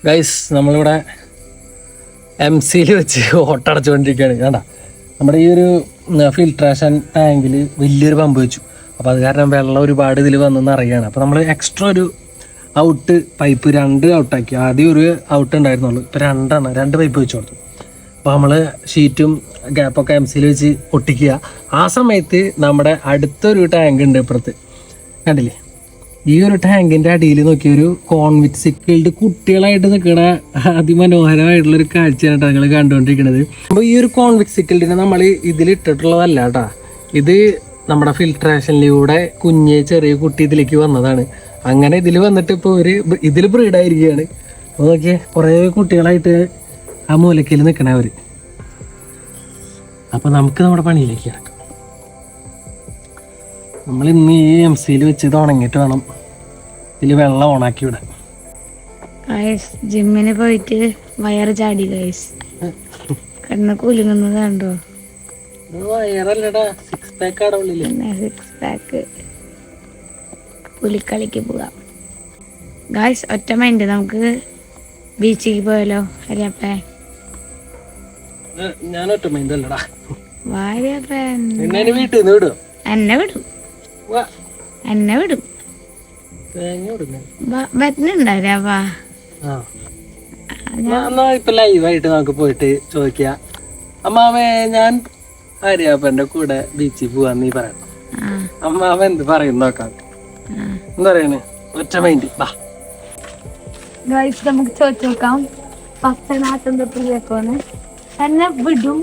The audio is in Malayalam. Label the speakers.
Speaker 1: ഗൈസ് നമ്മളിവിടെ MC വെച്ച് ഓട്ടടച്ചുകൊണ്ടിരിക്കുകയാണ്. വേണ്ട, നമ്മുടെ ഈ ഒരു ഫിൽട്രേഷൻ ടാങ്കിൽ വലിയൊരു പമ്പ് വെച്ചു. അപ്പോൾ അത് കാരണം വെള്ളം ഒരുപാട് ഇതിൽ വന്നെന്ന് അറിയുകയാണ്. അപ്പോൾ നമ്മൾ എക്സ്ട്രാ ഒരു ഔട്ട് പൈപ്പ് 2 ഔട്ടാക്കി. ആദ്യം ഒരു ഔട്ട് ഉണ്ടായിരുന്നുള്ളൂ, ഇപ്പോൾ 2 പൈപ്പ് വെച്ച് കൊടുത്തു. അപ്പോൾ നമ്മൾ ഷീറ്റും ഗ്യാപ്പൊക്കെ MC വെച്ച് ഒട്ടിക്കുക. ആ സമയത്ത് നമ്മുടെ അടുത്തൊരു ടാങ്ക് ഉണ്ട് ഇപ്പുറത്ത്, കണ്ടില്ലേ? ഈ ഒരു ടാങ്കിൻ്റെ അടിയിൽ നോക്കിയൊരു കോൺവിറ്റ് സിക്കിൾഡ് കുട്ടികളായിട്ട് നിൽക്കുന്ന അതിമനോഹരമായിട്ടുള്ളൊരു കാഴ്ചയാണ് കേട്ടോ നിങ്ങൾ കണ്ടുകൊണ്ടിരിക്കുന്നത്. അപ്പോൾ ഈ ഒരു കോൺവിറ്റ് സിക്കിൾഡിനെ നമ്മൾ ഇതിലിട്ടിട്ടുള്ളതല്ല കേട്ടോ, ഇത് നമ്മുടെ ഫിൽട്രേഷനിലൂടെ ചെറിയ കുട്ടി ഇതിലേക്ക് വന്നതാണ്. അങ്ങനെ ഇതിൽ വന്നിട്ട് ഇപ്പോൾ ഇതിൽ ബ്രീഡായിരിക്കുകയാണ്. അപ്പോൾ നോക്കിയേ, കുറേ കുട്ടികളായിട്ട് ആ മൂലക്കയിൽ നിൽക്കണവർ. അപ്പോൾ നമുക്ക് നമ്മുടെ പണിയിലേക്ക് കിടക്കാം. നമ്മൾ ഇന്ന് ഈ MC വെച്ച് ഇത് ഉണങ്ങിയിട്ട് വേണം ഇതിൽ വെള്ളം ഓണാക്കി വിടാൻ.
Speaker 2: ജിമ്മിന് പോയിട്ട് വയറ് ചാടി ഗൈസ്, കണ്ണ് കുലുങ്ങുന്നത് കണ്ടോ?
Speaker 1: വയറല്ലടാ, 6 പാക്ക് ആണ് ഉള്ളില്.
Speaker 2: 6 പാക്ക്. പുലിക്കളിക്ക് പോകാം ഗൈസ്. ഒറ്റ മൈൻഡ്, നമുക്ക് ബീച്ചിലേക്ക് പോയാലോ? ഹരിയപ്പേ,
Speaker 1: ഞാൻ ഒറ്റ മൈൻഡ് അല്ലടാ.
Speaker 2: വാര്യപ്പേ
Speaker 1: വീട്ടിൽ നിന്ന് വിടും.
Speaker 2: എന്നെ വിടും. വരുന്നുണ്ടാവാ.
Speaker 1: ഇപ്പൊ ലൈവായിട്ട് നമുക്ക് പോയിട്ട് ചോദിക്ക, അമ്മാവേ ഞാൻ ഹരിയാപ്പന്റെ കൂടെ ബീച്ചിൽ പോവാന്ന് നീ പറയണം. അമ്മാവ എന്ത് പറയും നോക്കാം. എന്താ പറയണേ? ഒറ്റ മൈൻഡ്.
Speaker 2: നമുക്ക് ചോദിച്ചു നോക്കാം. പത്തനാട്ടം തൊട്ടിലേക്കാണ് എന്നെ വിടും.